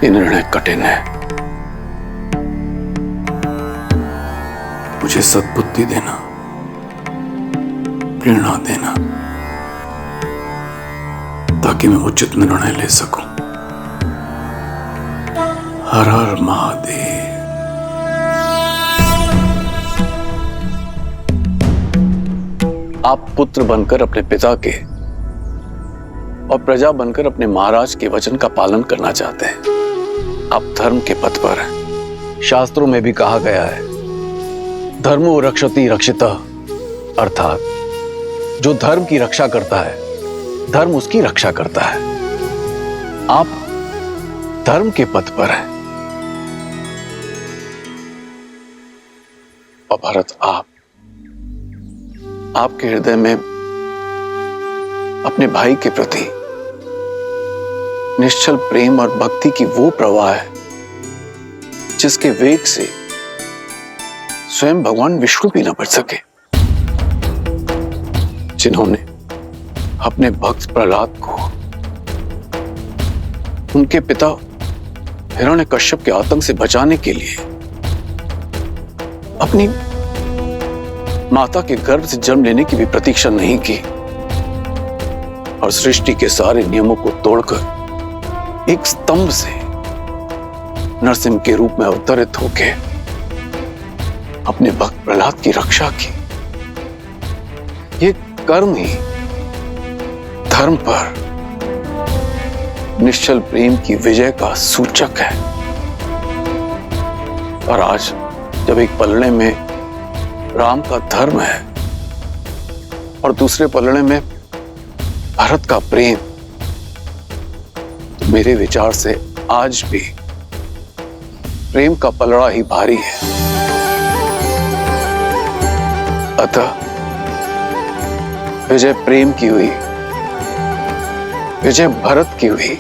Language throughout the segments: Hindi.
ये निर्णय कठिन है। मुझे सद्बुद्धि देना, प्रेरणा देना, ताकि मैं उचित निर्णय ले सकूं। हर हर महादेव। आप पुत्र बनकर अपने पिता के और प्रजा बनकर अपने महाराज के वचन का पालन करना चाहते हैं। आप धर्म के पथ पर हैं। शास्त्रों में भी कहा गया है, धर्मो रक्षति रक्षितः, अर्थात जो धर्म की रक्षा करता है, धर्म उसकी रक्षा करता है। आप धर्म के पथ पर हैं। और भरत, आपके हृदय में अपने भाई के प्रति निश्चल प्रेम और भक्ति की वो प्रवाह है जिसके वेग से स्वयं भगवान विष्णु भी न बच सके, जिन्होंने अपने भक्त प्रहलाद को उनके पिता हिरण्यकश्यप के आतंक से बचाने के लिए अपनी माता के गर्भ से जन्म लेने की भी प्रतीक्षा नहीं की और सृष्टि के सारे नियमों को तोड़कर एक स्तंभ से नरसिंह के रूप में अवतरित होके अपने भक्त प्रहलाद की रक्षा की। ये कर्म ही धर्म पर निश्चल प्रेम की विजय का सूचक है। और आज जब एक पलड़े में राम का धर्म है और दूसरे पलड़े में भरत का प्रेम, तो मेरे विचार से आज भी प्रेम का पलड़ा ही भारी है। अतः विजय प्रेम की हुई, विजय भरत की हुई।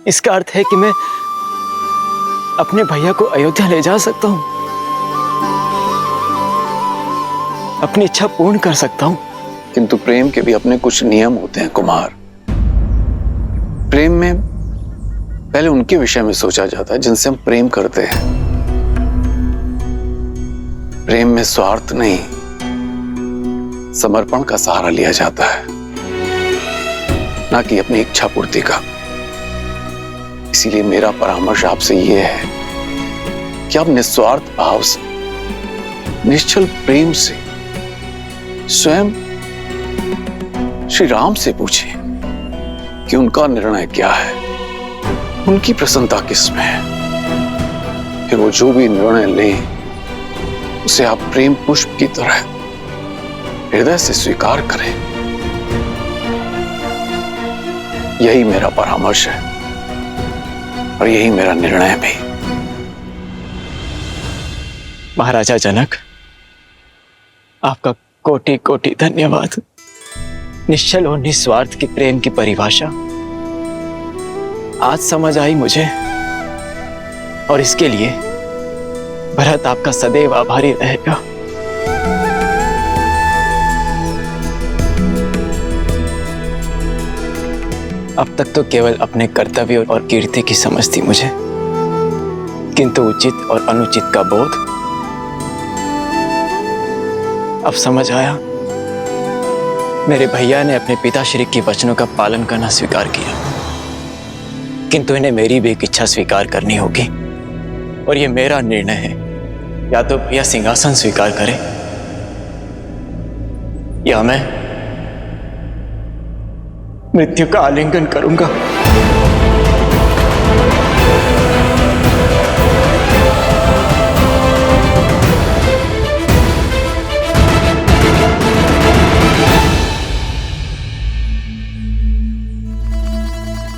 इसका अर्थ है कि मैं अपने भैया को अयोध्या ले जा सकता हूं, अपनी इच्छा पूर्ण कर सकता हूं। किंतु प्रेम के भी अपने कुछ नियम होते हैं कुमार। प्रेम में पहले उनके विषय में सोचा जाता है जिनसे हम प्रेम करते हैं। प्रेम में स्वार्थ नहीं, समर्पण का सहारा लिया जाता है, ना कि अपनी इच्छा पूर्ति का। इसीलिए मेरा परामर्श आपसे यह है कि आप निस्वार्थ भाव से, निश्चल प्रेम से स्वयं श्री राम से पूछें कि उनका निर्णय क्या है, उनकी प्रसन्नता किसमें है। फिर वो जो भी निर्णय लें उसे आप प्रेम पुष्प की तरह हृदय से स्वीकार करें। यही मेरा परामर्श है और यही मेरा निर्णय भी। महाराजा जनक, आपका कोटि कोटि धन्यवाद। निश्चल और निस्वार्थ के प्रेम की परिभाषा आज समझ आई मुझे, और इसके लिए भरत आपका सदैव आभारी रहेगा। अब तक तो केवल अपने कर्तव्य और कीर्ति की समझ थी मुझे, किंतु उचित और अनुचित का बोध अब समझ आया। मेरे भैया ने अपने पिताश्री के वचनों का पालन करना स्वीकार किया, किंतु इन्हें मेरी भी एक इच्छा स्वीकार करनी होगी, और ये मेरा निर्णय है। या तो भैया सिंहासन स्वीकार करें या मैं मृत्यु का आलिंगन करूंगा।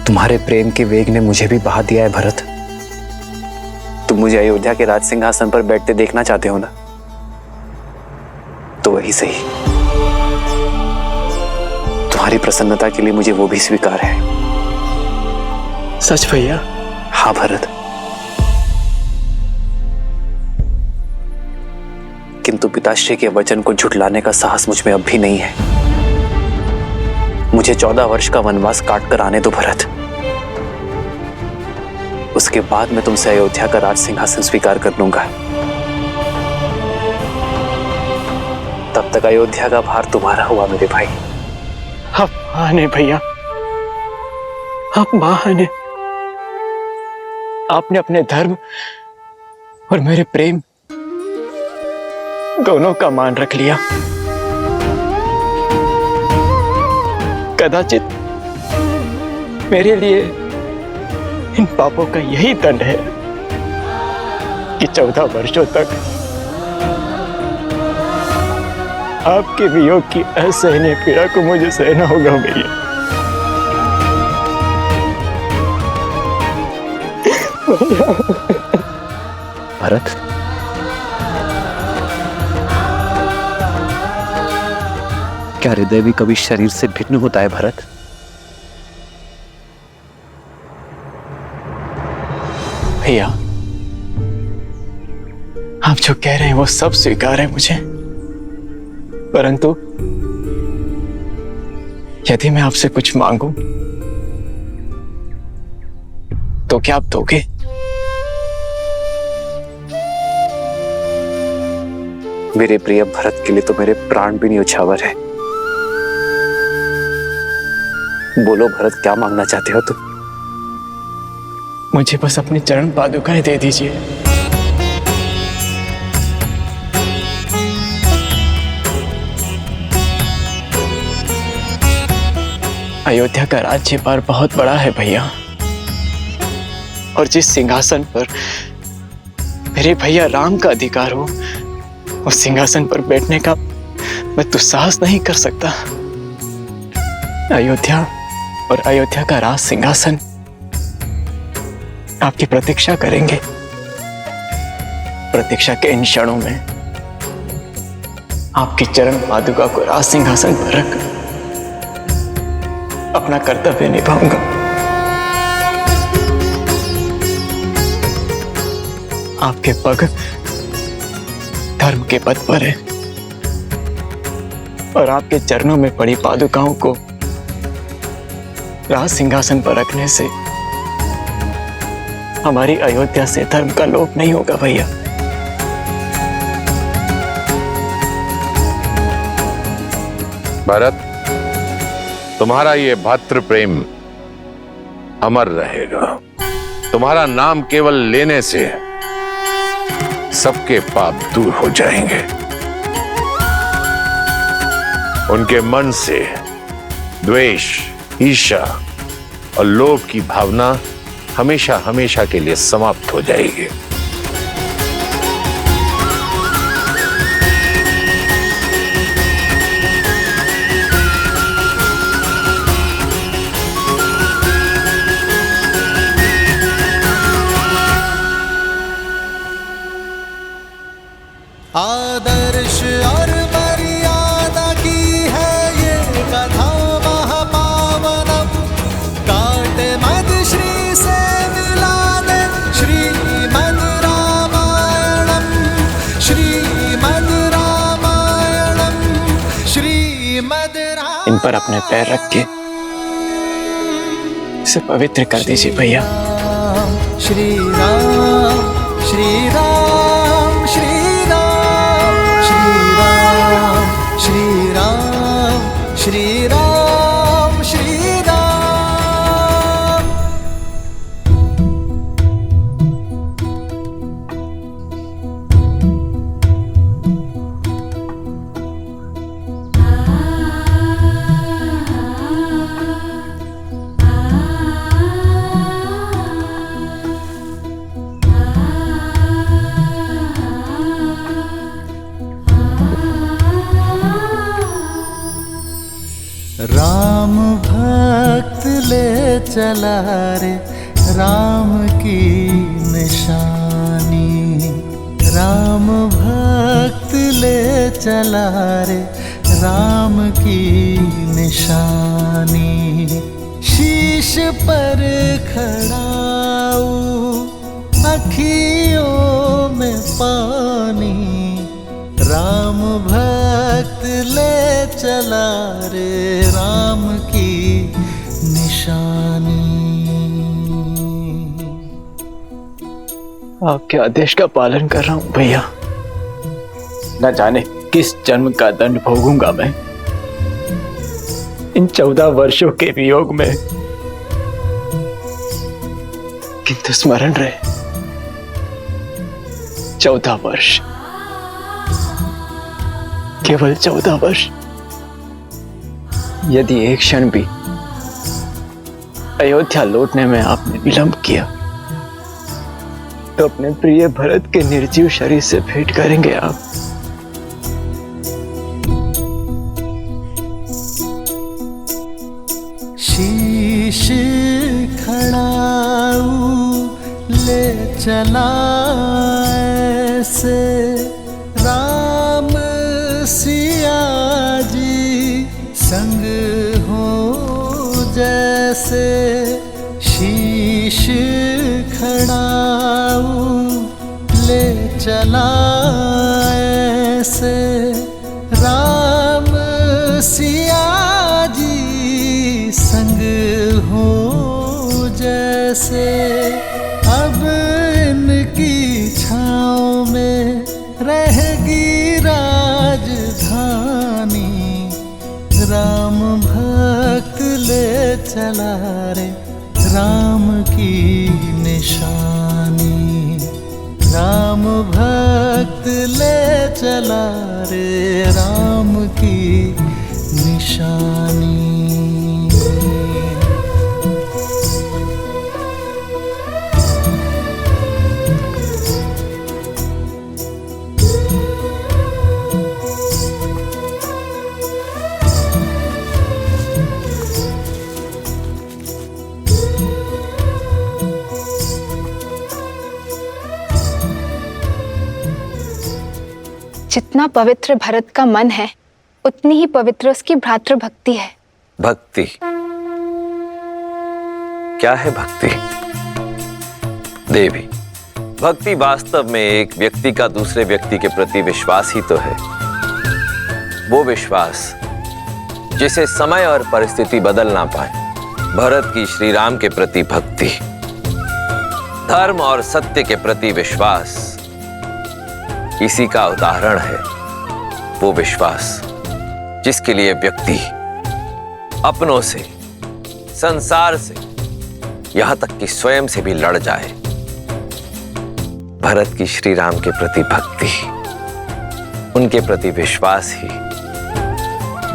तुम्हारे प्रेम के वेग ने मुझे भी बहा दिया है भरत। तुम मुझे अयोध्या के राज सिंहासन पर बैठते देखना चाहते हो ना, तो वही सही। तुम्हारी प्रसन्नता के लिए मुझे वो भी स्वीकार है। सच भैया? हाँ भरत, किंतु पिताश्री के वचन को झुठलाने का साहस मुझ में अब भी नहीं है। मुझे 14 वर्ष का वनवास काट कर आने दो भरत। उसके बाद मैं तुमसे अयोध्या का राज सिंहासन स्वीकार कर लूंगा। तब तक अयोध्या का भार तुम्हारा हुआ मेरे भाई। आप महान है भैया, आप महान है। आपने अपने धर्म और मेरे प्रेम दोनों का मान रख लिया। कदाचित मेरे लिए इन पापों का यही दंड है कि 14 वर्षों तक आपके वियोग की असहनीय पीड़ा को मुझे सहना होगा भैया। भरत, क्या हृदय भी कभी शरीर से भिन्न होता है भरत? भैया, आप जो कह रहे हैं वो सब स्वीकार है मुझे, परंतु यदि मैं आपसे कुछ मांगूं तो क्या आप दोगे? मेरे प्रिय भरत के लिए तो मेरे प्राण भी न्योछावर है। बोलो भरत, क्या मांगना चाहते हो तुम? मुझे बस अपनी चरण पादुकाएं दे दीजिए। अयोध्या का राज्य भार बहुत बड़ा है भैया, और जिस सिंहासन पर मेरे भैया राम का अधिकार हो, उस सिंहासन पर बैठने का मैं दुस्साहस नहीं कर सकता। अयोध्या और अयोध्या का राज सिंहासन आपकी प्रतीक्षा करेंगे। प्रतीक्षा के इन क्षणों में आपकी चरण पादुका को राज सिंहासन पर रख अपना कर्तव्य निभाऊंगा। आपके पग धर्म के पथ पर है, और आपके चरणों में पड़ी पादुकाओं को राज सिंहासन पर रखने से हमारी अयोध्या से धर्म का लोप नहीं होगा भैया। भरत, तुम्हारा ये भ्रातृ प्रेम अमर रहेगा। तुम्हारा नाम केवल लेने से सबके पाप दूर हो जाएंगे। उनके मन से द्वेष, ईर्ष्या और लोभ की भावना हमेशा हमेशा के लिए समाप्त हो जाएगी। आदर्श और मर्यादा की है ये कथा महापावनम। काटे मद श्री से मिलाने श्रीमद् रामायणम, श्रीमद् रामायणम, श्रीमद् रामायणम। इन पर अपने पैर रख के इसे पवित्र कर दीजिए भैया। श्री राम, श्री राम, श्री श्री राम, श्री राम, श्री राम। राम भक्त ले चला रे राम की निशानी। राम भक्त ले चला रे राम की निशानी। शीश पर खड़ा अखियों में पानी, राम भक्त ले चला रे राम की निशानी। आपके आदेश का पालन कर रहा हूं भैया। न जाने किस जन्म का दंड भोगूंगा मैं इन 14 वर्षों के वियोग में, किंतु स्मरण रहे 14 वर्ष, केवल 14 वर्ष। यदि एक क्षण भी अयोध्या लौटने में आपने विलंब किया तो अपने प्रिय भरत के निर्जीव शरीर से भेंट करेंगे आप। शीश खड़ाऊ ले चला ऐसे राम सिया जी संग हो जैसे। शीश खड़ाऊ ले चला ऐसे राम सिया जी संग हो जैसे। अब इनकी छाँव में रहेगी राजधानी, राम भक्त ले चला रे राम की निशानी। राम भक्त ले चला रे राम की निशानी। जितना पवित्र भरत का मन है उतनी ही पवित्र उसकी भ्रातृ भक्ति है। भक्ति क्या है? भक्ति देवी, भक्ति वास्तव में एक व्यक्ति का दूसरे व्यक्ति के प्रति विश्वास ही तो है। वो विश्वास जिसे समय और परिस्थिति बदल ना पाए। भरत की श्री राम के प्रति भक्ति, धर्म और सत्य के प्रति विश्वास, इसी का उदाहरण है वो विश्वास जिसके लिए व्यक्ति अपनों से, संसार से, यहां तक कि स्वयं से भी लड़ जाए। भरत की श्री राम के प्रति भक्ति, उनके प्रति विश्वास ही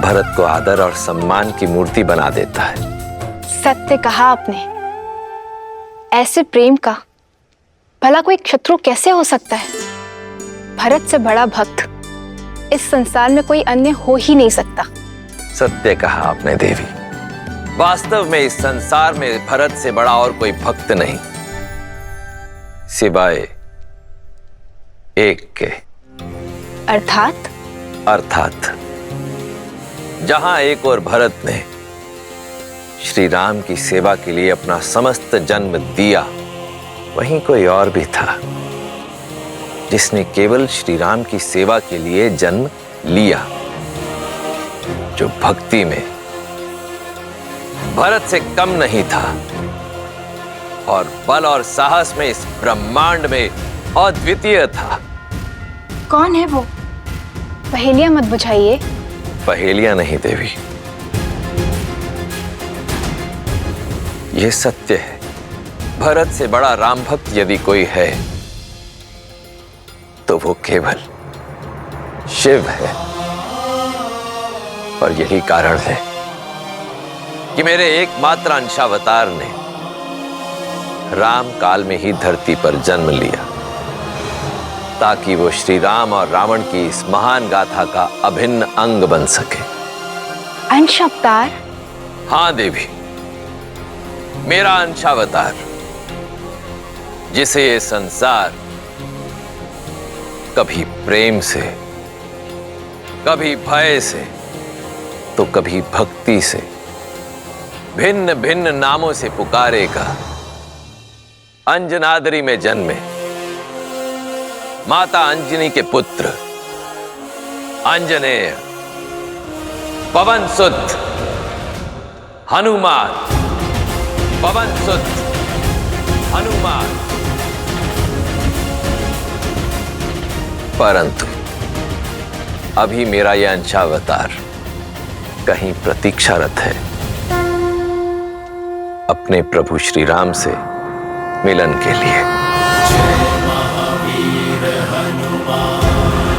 भरत को आदर और सम्मान की मूर्ति बना देता है। सत्य कहा आपने। ऐसे प्रेम का भला कोई शत्रु कैसे हो सकता है? भरत से बड़ा भक्त इस संसार में कोई अन्य हो ही नहीं सकता। सत्य कहा आपने देवी। वास्तव में इस संसार में भरत से बड़ा और कोई भक्त नहीं, सिवाय एक के। अर्थात जहां एक और भरत ने श्री राम की सेवा के लिए अपना समस्त जन्म दिया, वहीं कोई और भी था जिसने केवल श्री राम की सेवा के लिए जन्म लिया, जो भक्ति में भरत से कम नहीं था और बल और साहस में इस ब्रह्मांड में अद्वितीय था। कौन है वो? पहेलियां मत बुझाइए। पहेलियां नहीं देवी, यह सत्य है। भरत से बड़ा राम भक्त यदि कोई है तो वो केवल शिव है। और यही कारण है कि मेरे एकमात्र अंशावतार ने राम काल में ही धरती पर जन्म लिया, ताकि वो श्री राम और रावण की इस महान गाथा का अभिन्न अंग बन सके। अंशावतार? हां देवी, मेरा अंशावतार, जिसे ये संसार कभी प्रेम से, कभी भय से, तो कभी भक्ति से भिन्न भिन्न नामों से पुकारेगा। अंजनाद्री में जन्मे माता अंजनी के पुत्र अंजनेय, पवन सुत हनुमान, पवन सुत हनुमान। परंतु अभी मेरा यह अंशावतार कहीं प्रतीक्षारत है अपने प्रभु श्री राम से मिलन के लिए। जय महावीर हनुमान,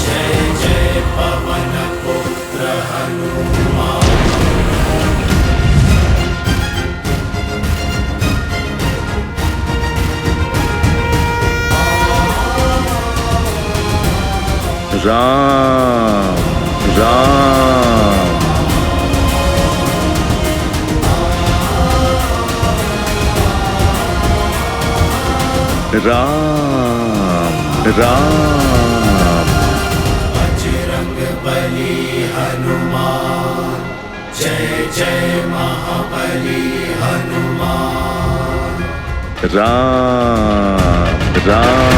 जय जय पवन पुत्र हनुमान। राम राम राम राम। बजरंग बली हनुमान, जय जय महाबली हनुमान। राम राम।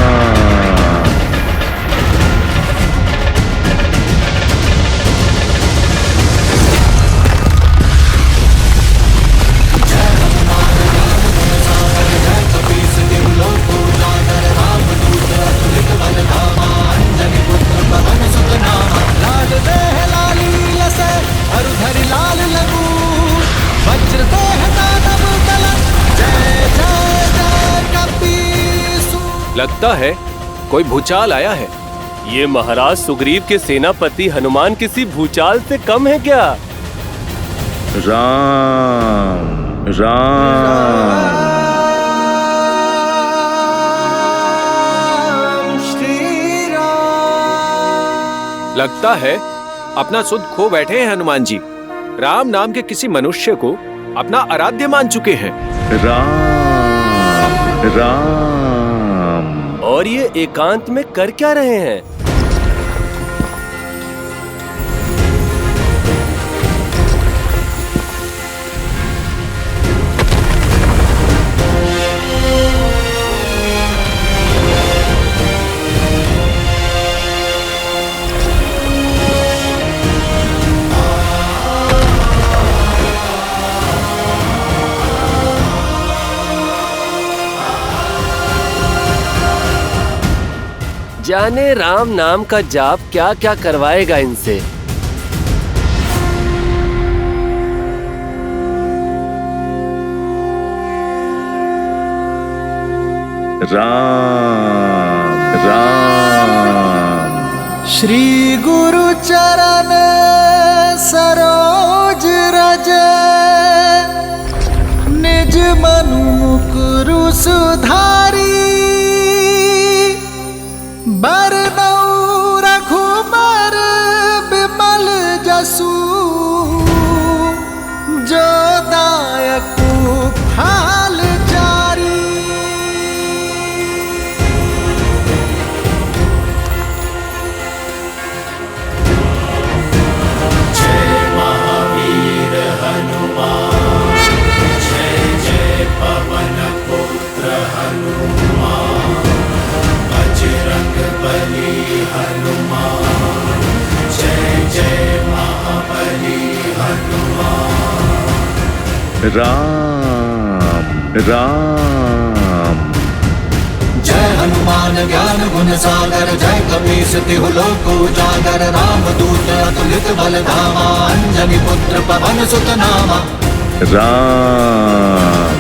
लगता है कोई भूचाल आया है। ये महाराज सुग्रीव के सेनापति हनुमान किसी भूचाल से कम है क्या? राम राम। श्री राम। लगता है अपना सुध खो बैठे हैं हनुमान जी। राम नाम के किसी मनुष्य को अपना आराध्य मान चुके हैं। राम राम। और ये एकांत में कर क्या रहे हैं? जाने राम नाम का जाप क्या क्या करवाएगा इनसे। राम राम। श्री गुरु चरण सरोज रज, निज मनु मुकुरु सुधारी। बरनउँ रघुबर बिमल जसु, जो दायकु फल चारी। जय महावीर हनुमान, जय जय पवन पुत्र हनुमान। बजरंग बली हनुमान, जय जय महाबली हनुमान। राम राम। जय हनुमान ज्ञान गुण सागर, जय कपीस तिहु लोक उजागर। राम दूत अतुलित बल धामा, अंजनी पुत्र पवन सुत नामा। राम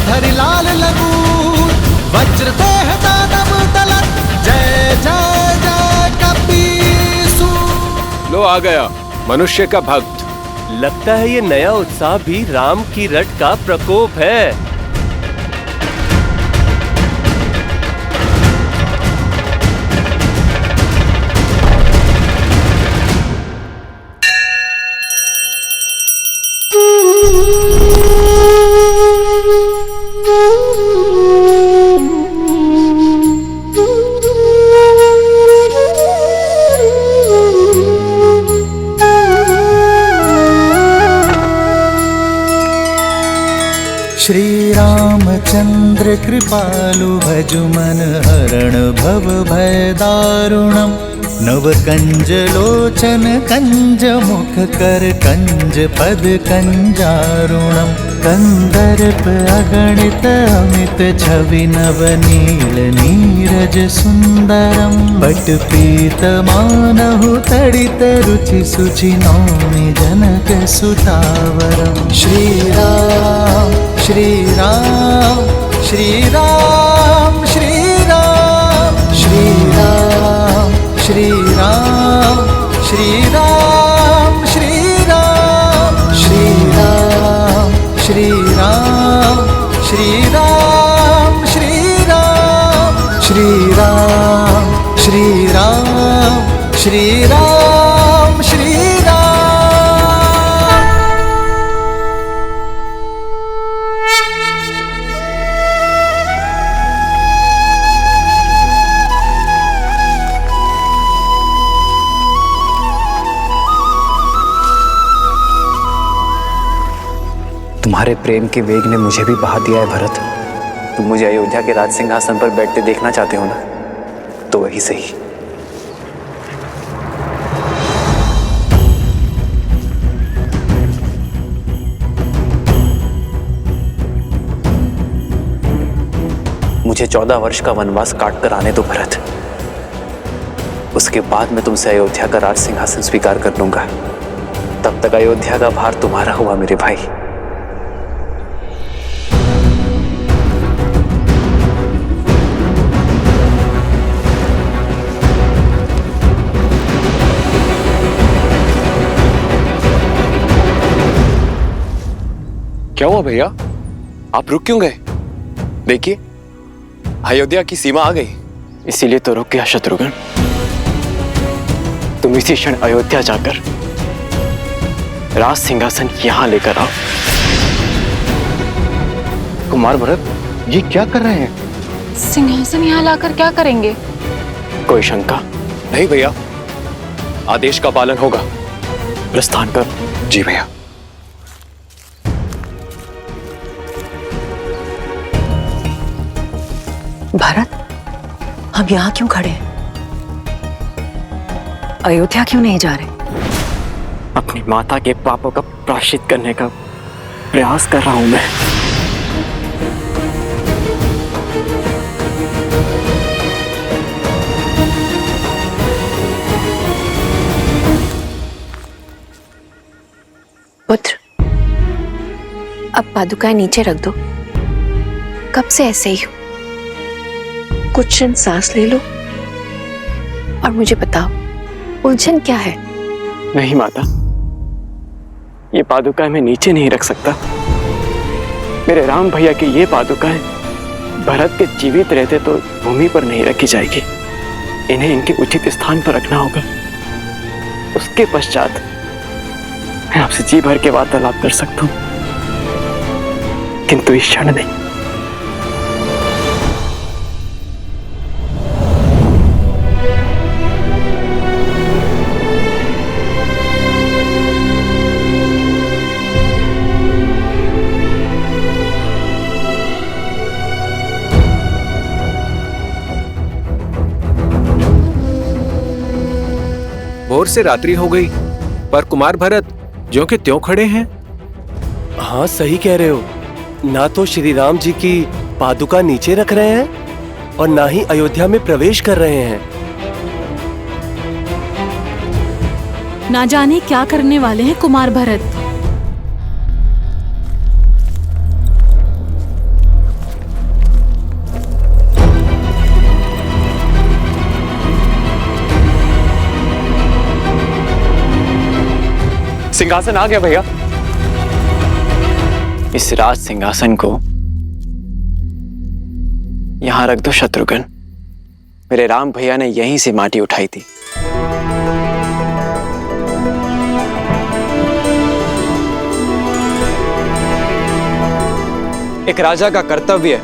धरि लाल लगू, वज्र देह दानव दलत। जय जय जय कपीसु। लो आ गया मनुष्य का भक्त। लगता है ये नया उत्साह भी राम की रट का प्रकोप है। श्री रामचंद्र कृपालु भज मन हरण भव भय दारुणम नव कंज लोचन कंज मुख कर कंज पद कंजारुणम कंदर्प अगणित अमित छवि नव नील नीरज सुंदरम बट पीत मानहु तड़ित रुचि सुचि नौमि जनक सुतावरम श्री राम श्री राम श्री राम श्री राम श्री राम श्री राम श्री राम श्री राम श्री राम श्री राम श्री राम श्री राम श्री राम श्री राम श्री राम श्री राम। तुम्हारे प्रेम के वेग ने मुझे भी बहा दिया है भरत। तुम मुझे अयोध्या के राज सिंहासन पर बैठते देखना चाहते हो ना, तो वही सही। मुझे 14 वर्ष का वनवास काट कर आने दो भरत। उसके बाद मैं तुमसे अयोध्या का राज सिंहासन स्वीकार कर लूंगा। तब तक अयोध्या का भार तुम्हारा हुआ मेरे भाई। क्या हुआ भैया, आप रुक क्यों गए? देखिए अयोध्या की सीमा आ गई। इसीलिए तो रुक गया शत्रुघ्न। तुम इसी क्षण अयोध्या जाकर राज सिंहासन यहां लेकर आओ। कुमार भरत, ये क्या कर रहे हैं? सिंहासन यहाँ लाकर क्या करेंगे? कोई शंका? नहीं भैया, आदेश का पालन होगा। प्रस्थान कर। जी भैया। भरत, हम यहाँ क्यों खड़े हैं? अयोध्या क्यों नहीं जा रहे? अपनी माता के पापों का प्रायश्चित करने का प्रयास कर रहा हूं मैं। पुत्र, अब पादुकाएं नीचे रख दो। कब से ऐसे ही हो? कुछ क्षण सांस ले लो और मुझे बताओ, उलझन क्या है? नहीं माता, ये पादुकाएं मैं नीचे नहीं रख सकता। मेरे राम भैया की ये पादुकाएं भरत के जीवित रहते तो भूमि पर नहीं रखी जाएगी। इन्हें इनके उचित स्थान पर रखना होगा। उसके पश्चात मैं आपसे जी भर के वार्तालाप कर सकता हूं, किंतु इस क्षण नहीं। भोर से रात्रि हो गई, पर कुमार भरत ज्यों के त्यों खड़े हैं। हाँ, सही कह रहे हो। ना तो श्री राम जी की पादुका नीचे रख रहे हैं और ना ही अयोध्या में प्रवेश कर रहे हैं। ना जाने क्या करने वाले हैं कुमार भरत। सिंहासन आ गया भैया। इस राज सिंहासन को यहां रख दो शत्रुघ्न। मेरे राम भैया ने यहीं से माटी उठाई थी। एक राजा का कर्तव्य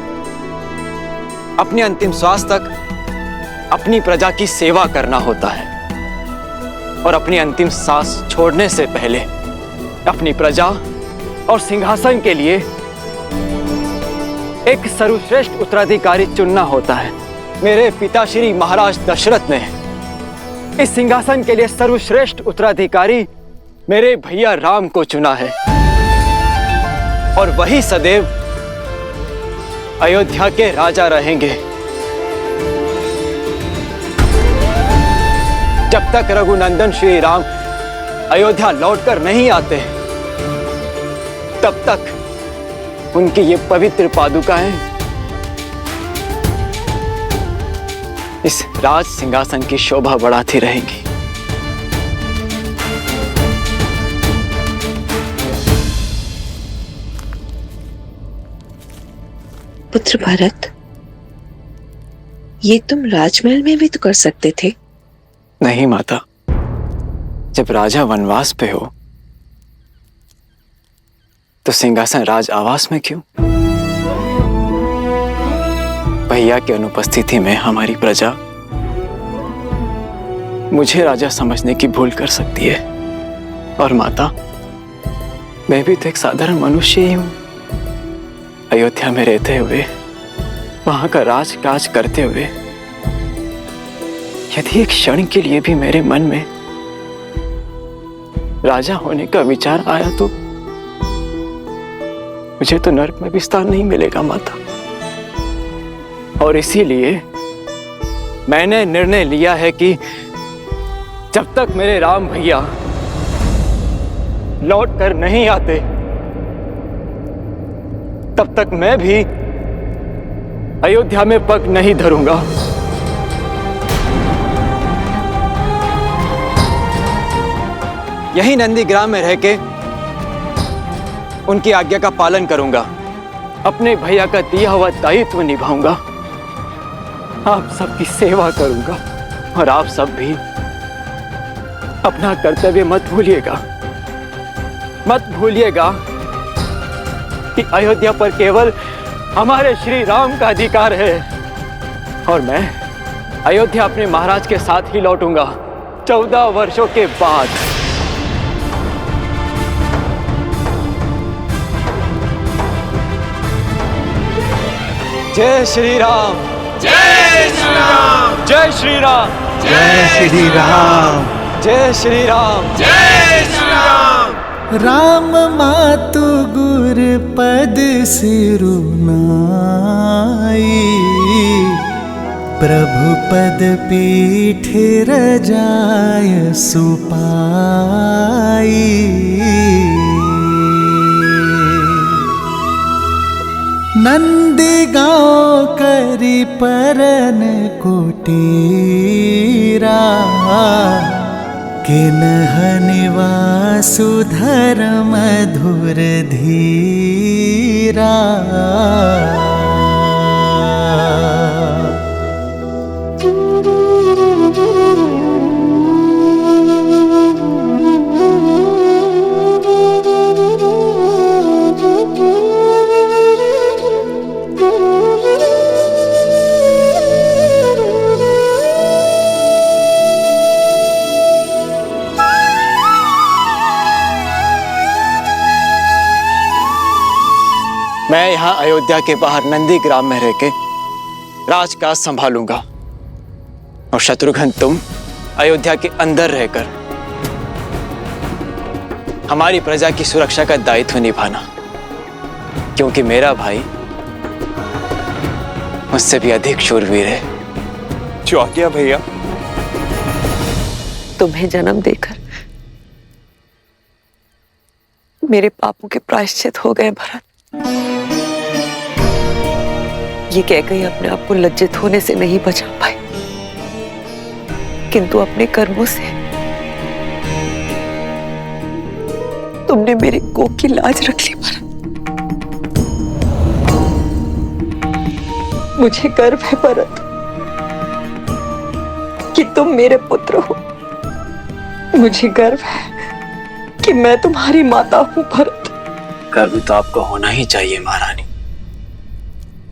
अपने अंतिम श्वास तक अपनी प्रजा की सेवा करना होता है और अपनी अंतिम सांस छोड़ने से पहले अपनी प्रजा और सिंहासन के लिए एक सर्वश्रेष्ठ उत्तराधिकारी चुनना होता है। मेरे पिता श्री महाराज दशरथ ने इस सिंहासन के लिए सर्वश्रेष्ठ उत्तराधिकारी मेरे भैया राम को चुना है, और वही सदैव अयोध्या के राजा रहेंगे। जब तक रघुनंदन श्री राम अयोध्या लौटकर नहीं आते, तब तक उनकी ये पवित्र पादुकाएं इस राज सिंहासन की शोभा बढ़ाती रहेंगी। पुत्र भरत, ये तुम राजमहल में भी तो कर सकते थे। नहीं माता, जब राजा वनवास पे हो तो सिंहासन राज आवास में क्यों? भैया की अनुपस्थिति में हमारी प्रजा मुझे राजा समझने की भूल कर सकती है। और माता, मैं भी तो एक साधारण मनुष्य ही हूं। अयोध्या में रहते हुए, वहां का राजकाज करते हुए, यदि एक क्षण के लिए भी मेरे मन में राजा होने का विचार आया तो मुझे तो नरक में भी स्थान नहीं मिलेगा माता। और इसीलिए मैंने निर्णय लिया है कि जब तक मेरे राम भैया लौट कर नहीं आते, तब तक मैं भी अयोध्या में पग नहीं धरूंगा। यही नंदीग्राम में रह के उनकी आज्ञा का पालन करूंगा, अपने भैया का दिया हुआ दायित्व निभाऊंगा, आप सबकी सेवा करूंगा। और आप सब भी अपना कर्तव्य मत भूलिएगा। मत भूलिएगा कि अयोध्या पर केवल हमारे श्री राम का अधिकार है, और मैं अयोध्या अपने महाराज के साथ ही लौटूंगा 14 वर्षों के बाद। जय श्री राम, जय श्री राम, जय श्री राम, जय श्री राम, जय श्री राम, जय श्री राम। राम मातु गुर पद सिरुनाई, प्रभु पद पीठ रजाय सुपाई। नंदी गाँव करी परन कुटीरा, किन्ह निवासु धर्म मधुर धीरा। मैं यहाँ अयोध्या के बाहर नंदीग्राम में रह के राजकाज संभालूंगा, और शत्रुघ्न तुम अयोध्या के अंदर रहकर हमारी प्रजा की सुरक्षा का दायित्व निभाना, क्योंकि मेरा भाई मुझसे भी अधिक शूरवीर है। जो आज्ञा भैया। तुम्हें जन्म देकर मेरे पापों के प्रायश्चित हो गए भरत। ये कहकर अपने आप को लज्जित होने से नहीं बचा पाए, किंतु अपने कर्मों से तुमने मेरे कोख की लाज रख ली भरत। मुझे गर्व है भरत कि तुम मेरे पुत्र हो। मुझे गर्व है कि मैं तुम्हारी माता हूं भरत। गर्व तो आपको होना ही चाहिए महारानी,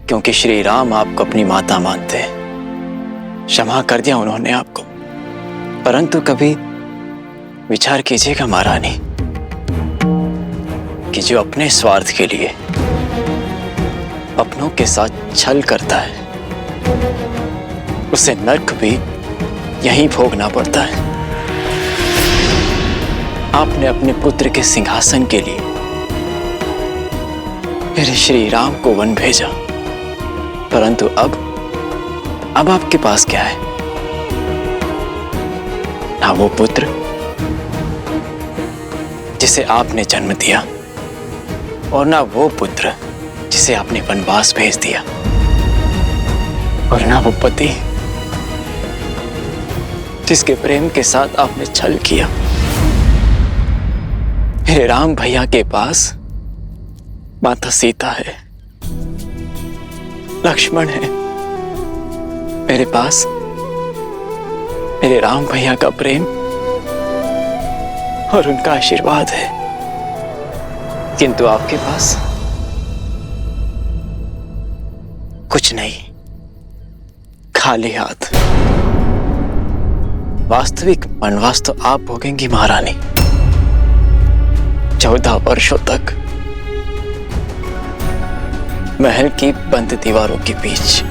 क्योंकि श्री राम आपको अपनी माता मानते हैं। क्षमा कर दिया उन्होंने आपको, परंतु कभी विचार कीजिएगा महारानी कि जो अपने स्वार्थ के लिए अपनों के साथ छल करता है उसे नर्क भी यहीं भोगना पड़ता है। आपने अपने पुत्र के सिंहासन के लिए मेरे श्री राम को वन भेजा, परंतु अब आपके पास क्या है? ना वो पुत्र जिसे आपने जन्म दिया और ना वो पुत्र जिसे आपने वनवास भेज दिया, और ना वो पति जिसके प्रेम के साथ आपने छल किया। मेरे राम भैया के पास माता सीता है, लक्ष्मण है। मेरे पास मेरे राम भैया का प्रेम और उनका आशीर्वाद है, किंतु आपके पास कुछ नहीं, खाली हाथ। वास्तविक वनवास तो आप भोगेंगी महारानी, 14 वर्षों तक महल की बंद दीवारों के बीच।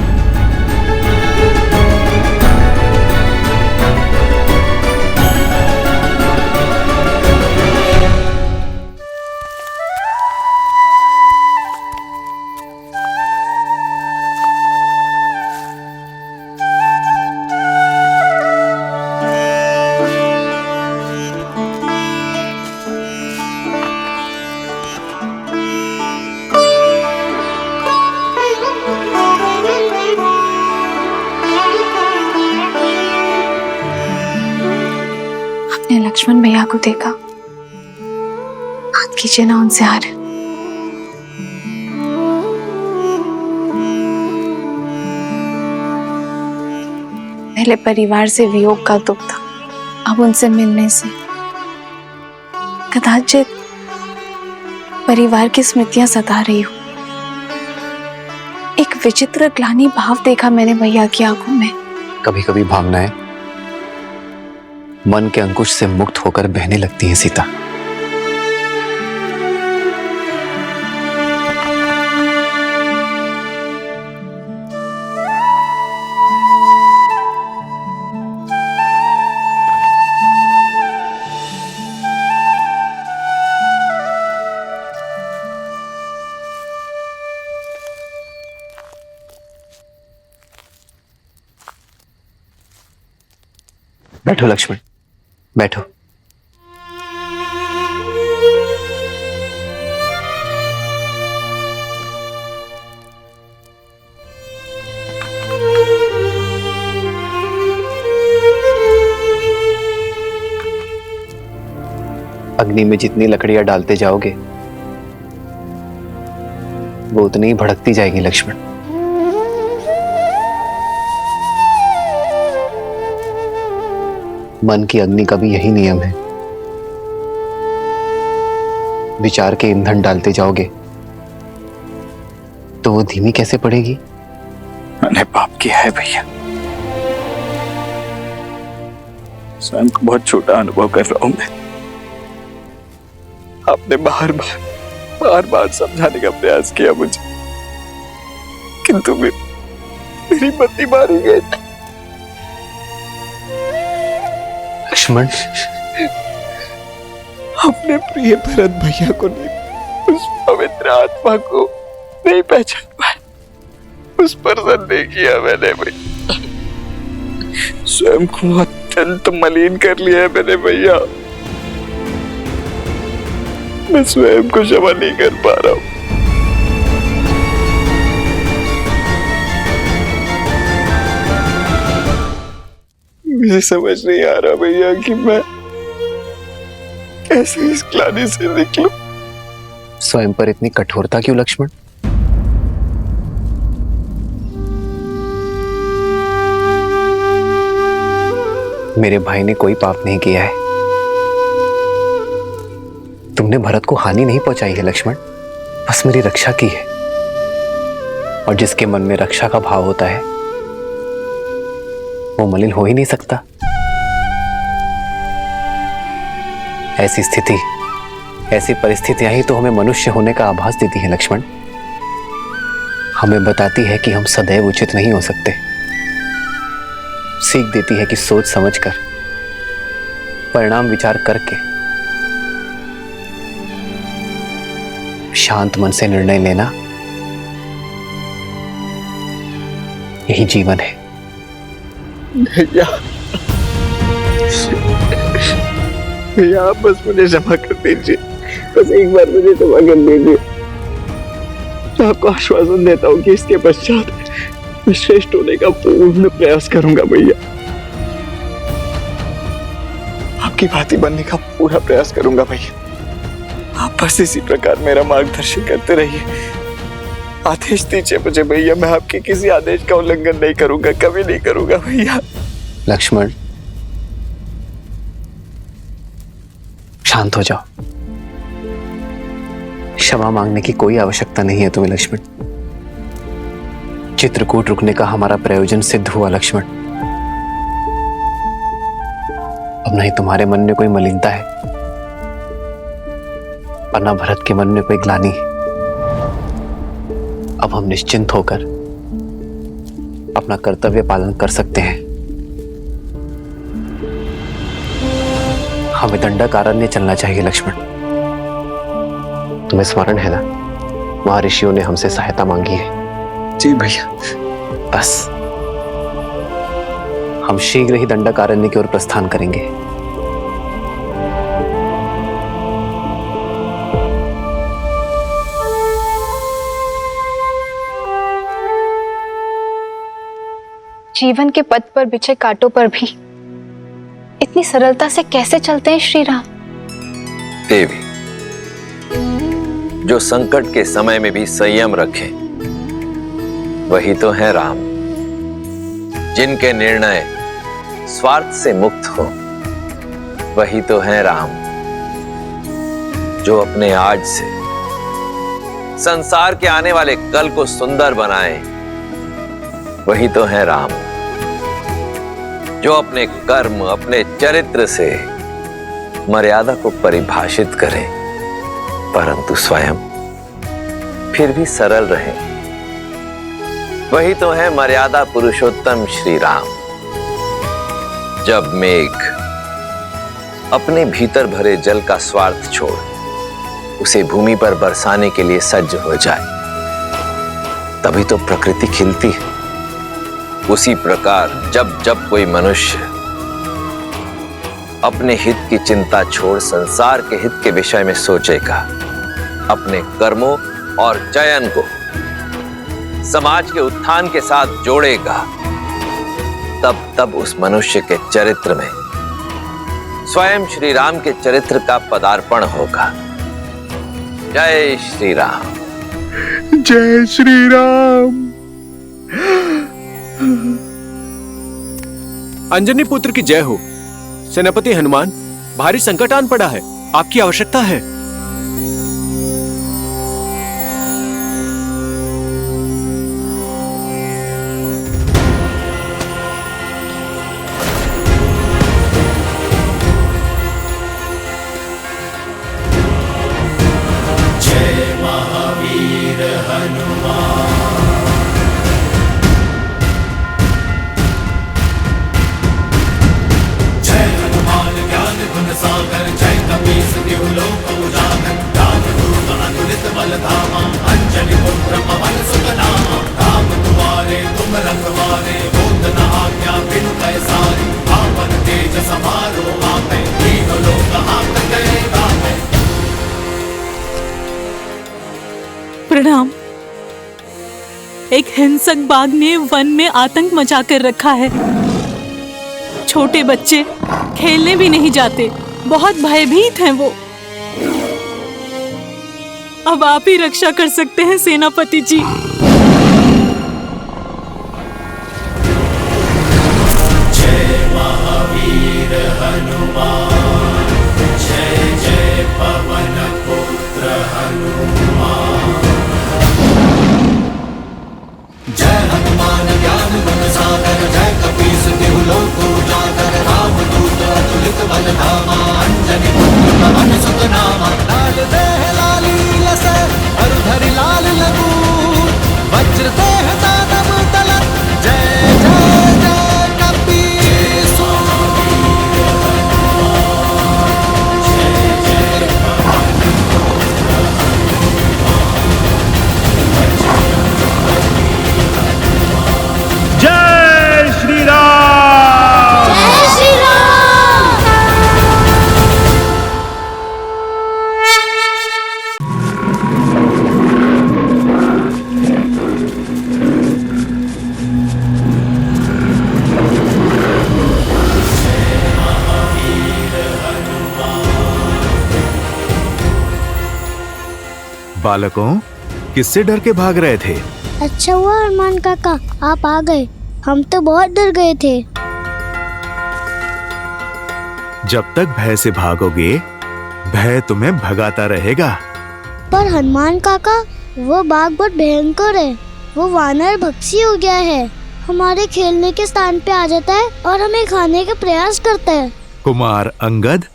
लक्ष्मण भैया को देखा, बात कीजिए ना उनसे यार। पहले परिवार से वियोग का दुख था, अब उनसे मिलने से कदाचित परिवार की स्मृतियां सता रही हो। एक विचित्र ग्लानि भाव देखा मैंने भैया की आंखों में। कभी कभी भावनाएं मन के अंकुश से मुक्त होकर बहने लगती हैं सीता। बैठो लक्ष्मण, बैठो। अग्नि में जितनी लकड़ियां डालते जाओगे वो उतनी ही भड़कती जाएगी लक्ष्मण। मन की अग्नि का भी यही नियम है। विचार के ईंधन डालते जाओगे तो वो धीमी कैसे पड़ेगी? मैंने पाप किया है भैया, स्वयं को बहुत छोटा अनुभव कर रहा हूं मैं। आपने बार बार समझाने का प्रयास किया मुझे, किंतु मेरी मति मारी गई। लक्ष्मण, अपने प्रिय भरत भैया को नहीं, उस पवित्र आत्मा को नहीं पहचान पाया, उस पर नहीं किया मैंने भैया। स्वयं को अत्यंत मलिन कर लिया है मैंने भैया। मैं स्वयं को क्षमा नहीं कर पा रहा हूं। मुझे समझ नहीं आ रहा भैया कि मैं कैसे इस ग्लानि से निकलूं। स्वयं पर इतनी कठोरता क्यों लक्ष्मण? मेरे भाई ने कोई पाप नहीं किया है। तुमने भरत को हानि नहीं पहुंचाई है लक्ष्मण, बस मेरी रक्षा की है। और जिसके मन में रक्षा का भाव होता है वो मलिन हो ही नहीं सकता। ऐसी स्थिति, ऐसी परिस्थितियां ही तो हमें मनुष्य होने का आभास देती हैं लक्ष्मण। हमें बताती है कि हम सदैव उचित नहीं हो सकते, सीख देती है कि सोच समझकर, परिणाम विचार करके, शांत मन से निर्णय लेना यही जीवन है। भैया, भैया आप बस मुझे क्षमा कर दीजिए, बस एक बार मुझे क्षमा कर दीजिए। मैं आपको आश्वासन देता हूँ कि इसके पश्चात मैं श्रेष्ठ होने का पूर्ण प्रयास करूंगा भैया। आपकी भांति बनने का पूरा प्रयास करूंगा भैया। आप बस इसी प्रकार मेरा मार्गदर्शन करते रहिए। आदेश दीजिए मुझे भैया, मैं आपके किसी आदेश का उल्लंघन नहीं करूंगा, कभी नहीं करूंगा भैया। लक्ष्मण, शांत हो जाओ। क्षमा मांगने की कोई आवश्यकता नहीं है तुम्हें लक्ष्मण। चित्रकूट रुकने का हमारा प्रयोजन सिद्ध हुआ लक्ष्मण। अब नहीं तुम्हारे मन में कोई मलिनता है और न भरत के मन में कोई ग्लानि। अब हम निश्चिंत होकर अपना कर्तव्य पालन कर सकते हैं। हमें दंडकारण्य चलना चाहिए लक्ष्मण। तुम्हें स्मरण है ना, महर्षियों ने हमसे सहायता मांगी है। जी भैया। बस हम शीघ्र ही दंडकारण्य की ओर प्रस्थान करेंगे। जीवन के पथ पर बिछे कांटों पर भी इतनी सरलता से कैसे चलते हैं श्री राम? देवी, जो संकट के समय में भी संयम रखे वही तो है राम। जिनके निर्णय स्वार्थ से मुक्त हो वही तो है राम। जो अपने आज से संसार के आने वाले कल को सुंदर बनाए वही तो है राम। जो अपने कर्म, अपने चरित्र से मर्यादा को परिभाषित करे परंतु स्वयं फिर भी सरल रहे वही तो है मर्यादा पुरुषोत्तम श्री राम। जब मेघ अपने भीतर भरे जल का स्वार्थ छोड़ उसे भूमि पर बरसाने के लिए सज्ज हो जाए तभी तो प्रकृति खिलती है। उसी प्रकार जब जब कोई मनुष्य अपने हित की चिंता छोड़ संसार के हित के विषय में सोचेगा, अपने कर्मों और चयन को समाज के उत्थान के साथ जोड़ेगा, तब तब उस मनुष्य के चरित्र में स्वयं श्री राम के चरित्र का पदार्पण होगा। जय श्री राम। जय श्री राम। अंजनी पुत्र की जय हो। सेनापति हनुमान, भारी संकट आन पड़ा है, आपकी आवश्यकता है। जय महावीर हनुमान। जय हनुमान ज्ञान गुण सागर, जय कपीस तिहु लोक उजागर। रामदूत अतुलित बल धामा, अंजनी पुत्र पवन सुत नामा। राम दुआरे तुम रखवारे, होत न आज्ञा बिनु पैसारी। आपन तेज समारो आपै, तीनों लोक आपकै गावै। प्रणाम। एक हिंसक बाघ ने वन में आतंक मचा कर रखा है। छोटे बच्चे खेलने भी नहीं जाते, बहुत भयभीत हैं वो। अब आप ही रक्षा कर सकते हैं सेनापति जी। जय महावीर हनुमान, जय जय पवन पुत्र हनुमान। जय हनुमान ज्ञान गुण सागर, जय कपीस तिहु लोक उजागर। रामदूत अतुलित बल धामा, अंजनी पुत्र पवन सुत नामा। लाल देह लाली लसै, अरु धरि लाल लगू, वज्र बालकों, किससे डर के भाग रहे थे? अच्छा हुआ हनुमान काका आप आ गए, हम तो बहुत डर गए थे। जब तक भय से भागोगे, भय तुम्हें भगाता रहेगा। पर हनुमान काका वो बाघ बहुत भयंकर है, वो वानर भक्षी हो गया है, हमारे खेलने के स्थान पे आ जाता है और हमें खाने का प्रयास करता है। कुमार अंगद,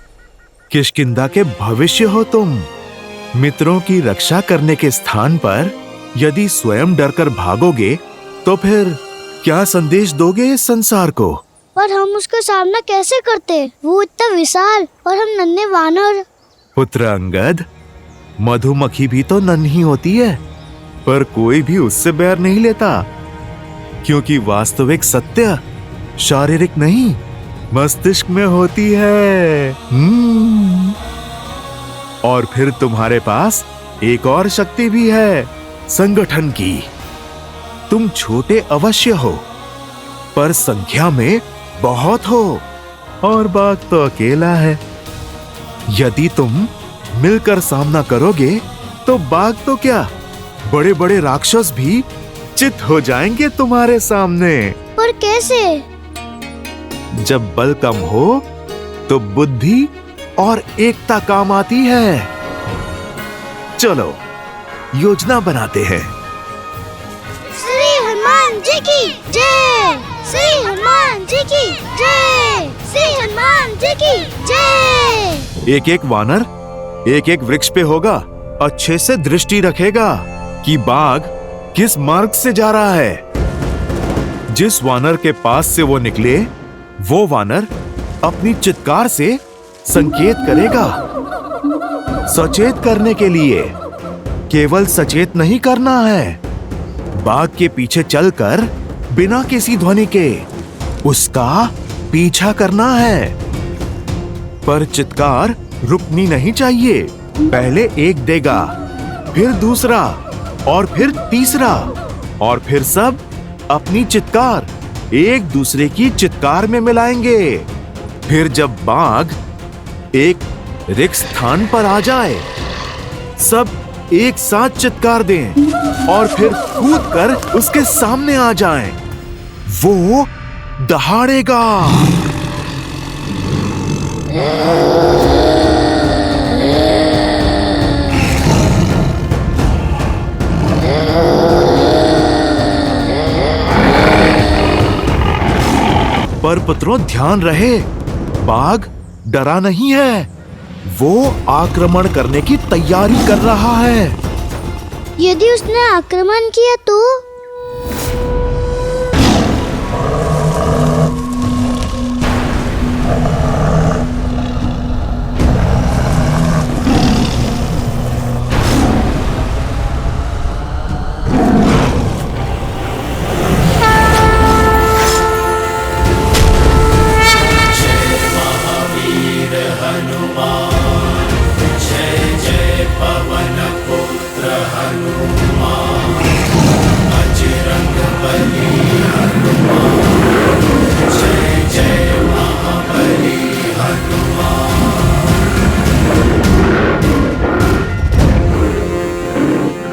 किष्किंधा के भविष्य हो तुम। मित्रों की रक्षा करने के स्थान पर यदि स्वयं डरकर भागोगे तो फिर क्या संदेश दोगे इस संसार को? पर हम उसका सामना कैसे करते? वो इतना विशाल और हम नन्हे वानर। पुत्र अंगद, मधुमक्खी भी तो नन्ही होती है, पर कोई भी उससे बैर नहीं लेता, क्योंकि वास्तविक सत्य शारीरिक नहीं मस्तिष्क में होती है। और फिर तुम्हारे पास एक और शक्ति भी है, संगठन की। तुम छोटे अवश्य हो, पर संख्या में बहुत हो, और बाघ तो अकेला है। यदि तुम मिलकर सामना करोगे तो बाघ तो क्या, बड़े बड़े राक्षस भी चित हो जाएंगे तुम्हारे सामने। पर कैसे? जब बल कम हो तो बुद्धि और एकता काम आती है। चलो योजना बनाते हैं। श्री हनुमान जी की जय, श्री हनुमान जी की जय, श्री हनुमान जी की जय। एक एक वानर एक एक वृक्ष पे होगा, अच्छे से दृष्टि रखेगा कि बाघ किस मार्ग से जा रहा है। जिस वानर के पास से वो निकले, वो वानर अपनी चित्कार से संकेत करेगा। सचेत करने के लिए केवल सचेत नहीं करना है, बाघ के पीछे चलकर बिना किसी ध्वनि के उसका पीछा करना है। पर चित्कार रुकनी नहीं चाहिए। पहले एक देगा, फिर दूसरा, और फिर तीसरा, और फिर सब अपनी चित्कार एक दूसरे की चित्कार में मिलाएंगे। फिर जब बाघ एक रिक्त स्थान पर आ जाए, सब एक साथ चित्कार दें और फिर कूदकर उसके सामने आ जाएं। वो दहाड़ेगा। पर पुत्रों ध्यान रहे, बाघ डरा नहीं है, वो आक्रमण करने की तैयारी कर रहा है। यदि उसने आक्रमण किया तो?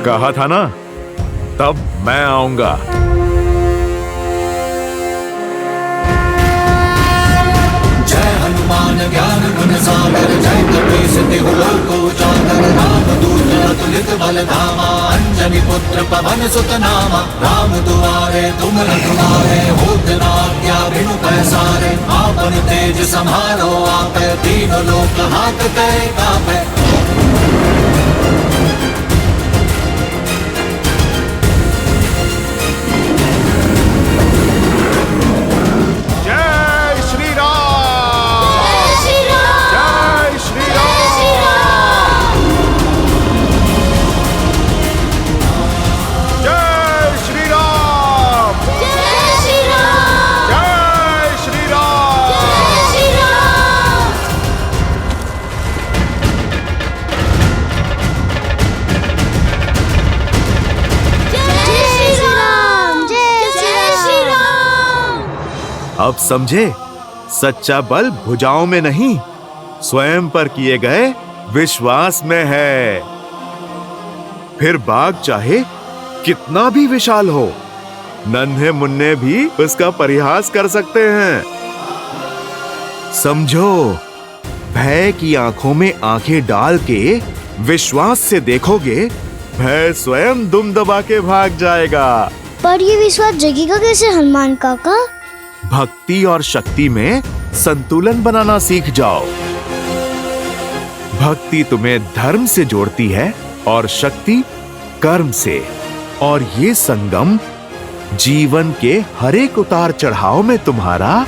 कहा था ना, तब मैं आऊंगा। जय हनुमान ज्ञान गुण सागर, जय कपीस तिहु लोक उजागर, रामदूत अतुलित बल धामा, अंजनी पुत्र पवन सुत नामा। राम दुआरे तुम रखवारे, होत न आज्ञा बिनु पैसारे। आपन तेज समारो आपे, तीनों लोक हांकते कांपे। अब समझे, सच्चा बल भुजाओं में नहीं, स्वयं पर किए गए विश्वास में है। फिर बाग चाहे कितना भी विशाल हो, नन्हे मुन्ने भी उसका परिहास कर सकते हैं। समझो, भय की आंखों में आंखें डाल के विश्वास से देखोगे, भय स्वयं दुम दबा के भाग जाएगा। पर ये विश्वास जगेगा कैसे हनुमान काका? भक्ति और शक्ति में संतुलन बनाना सीख जाओ। भक्ति तुम्हें धर्म से जोड़ती है और शक्ति कर्म से, और ये संगम जीवन के हर एक उतार चढ़ाव में तुम्हारा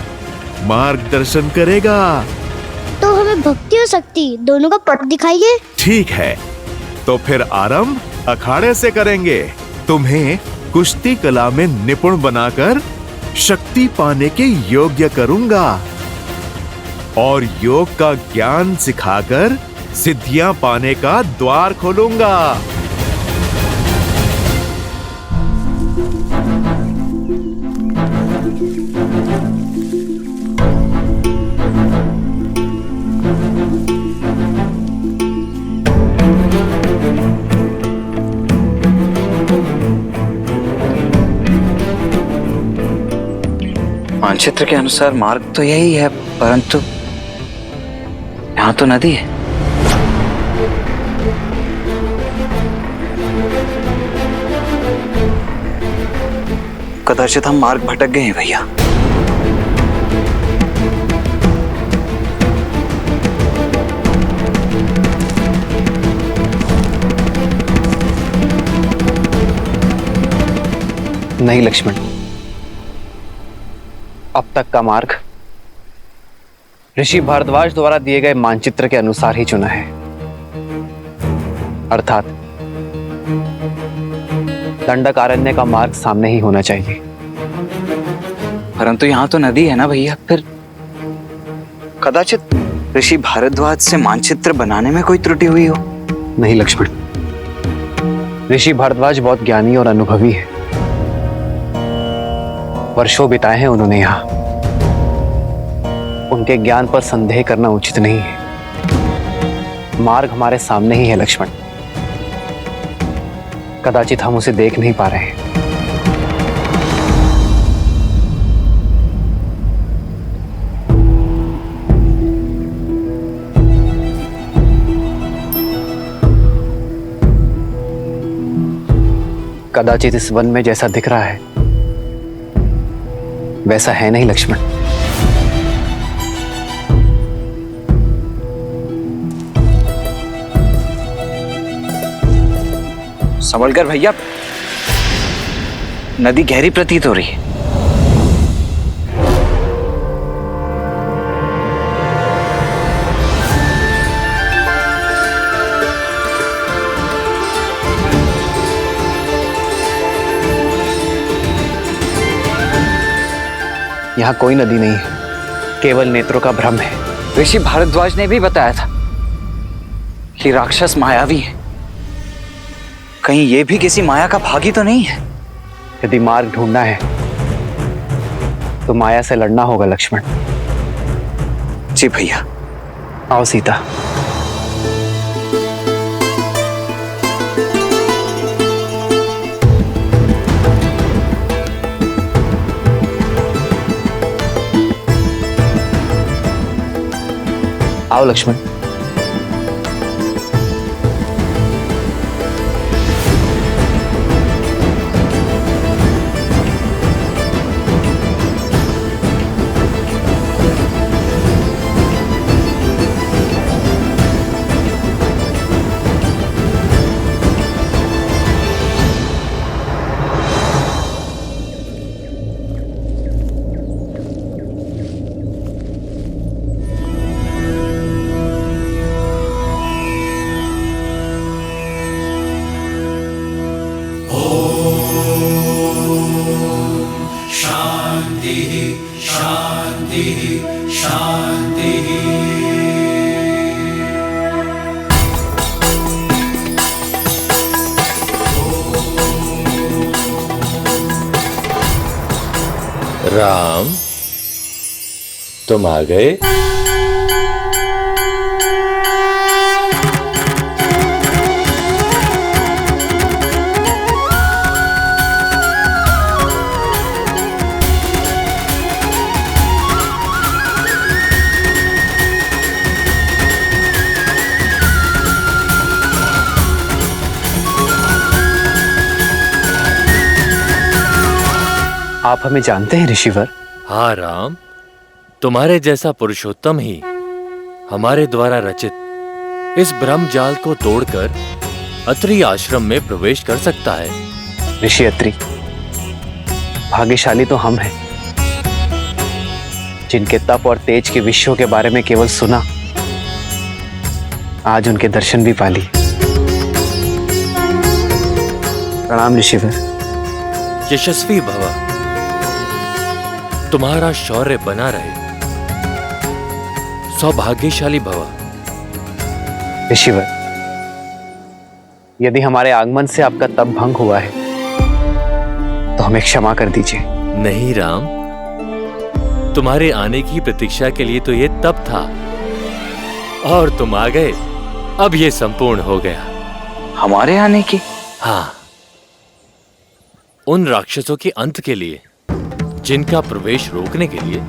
मार्गदर्शन करेगा। तो हमें भक्ति और शक्ति दोनों का पथ दिखाइए। ठीक है, तो फिर आरंभ अखाड़े से करेंगे। तुम्हें कुश्ती कला में निपुण बनाकर शक्ति पाने के योग्य करूंगा और योग का ज्ञान सिखाकर सिद्धियां पाने का द्वार खोलूंगा। मानचित्र के अनुसार मार्ग तो यही है, परंतु यहाँ तो नदी है। कदाचित हम मार्ग भटक गए हैं भैया। नहीं लक्ष्मण, अब तक का मार्ग ऋषि भारद्वाज द्वारा दिए गए मानचित्र के अनुसार ही चुना है, अर्थात दंडकारण्य का मार्ग सामने ही होना चाहिए। परंतु यहाँ तो नदी है ना भैया, फिर कदाचित ऋषि भारद्वाज से मानचित्र बनाने में कोई त्रुटि हुई हो। नहीं लक्ष्मण, ऋषि भारद्वाज बहुत ज्ञानी और अनुभवी है। वर्षों बिताए हैं उन्होंने यहाँ। उनके ज्ञान पर संदेह करना उचित नहीं है। मार्ग हमारे सामने ही है लक्ष्मण, कदाचित हम उसे देख नहीं पा रहे हैं। कदाचित इस वन में जैसा दिख रहा है वैसा है नहीं लक्ष्मण। संभलकर भैया, नदी गहरी प्रतीत हो रही है। यहाँ कोई नदी नहीं है, केवल नेत्रों का भ्रम है। ऋषि भारद्वाज ने भी बताया था कि राक्षस मायावी है। कहीं ये भी किसी माया का भागी तो नहीं है? यदि मार्ग ढूंढना है तो माया से लड़ना होगा लक्ष्मण। जी भैया। आओ सीता। आओ लक्ष्मण। राम, तुम आ गए। आप हमें जानते हैं ऋषिवर? हाँ राम, तुम्हारे जैसा पुरुषोत्तम ही हमारे द्वारा रचित इस ब्रह्म जाल को तोड़कर अत्रि आश्रम में प्रवेश कर सकता है। ऋषि अत्रि, भाग्यशाली तो हम हैं जिनके तप और तेज के विषयों के बारे में केवल सुना, आज उनके दर्शन भी पा लिए। प्रणाम ऋषिवर। यशस्वी भव, तुम्हारा शौर्य बना रहे। सौभाग्यशाली भव। ऋषिवर, यदि हमारे आगमन से आपका तप भंग हुआ है तो हमें क्षमा कर दीजिए। नहीं राम, तुम्हारे आने की प्रतीक्षा के लिए तो यह तप था और तुम आ गए, अब यह संपूर्ण हो गया। हमारे आने की? हाँ, उन राक्षसों के अंत के लिए जिनका प्रवेश रोकने के लिए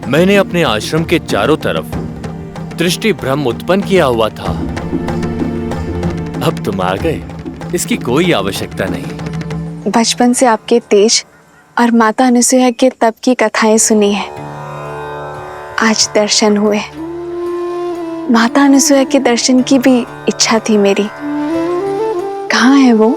मैंने अपने आश्रम के चारों तरफ दृष्टि भ्रम उत्पन्न किया हुआ था। अब तुम आ गए, इसकी कोई आवश्यकता नहीं। बचपन से आपके तेज और माता अनुसुईया के तप की कथाएं सुनी है, आज दर्शन हुए। माता अनुसुईया के दर्शन की भी इच्छा थी मेरी। कहाँ है वो?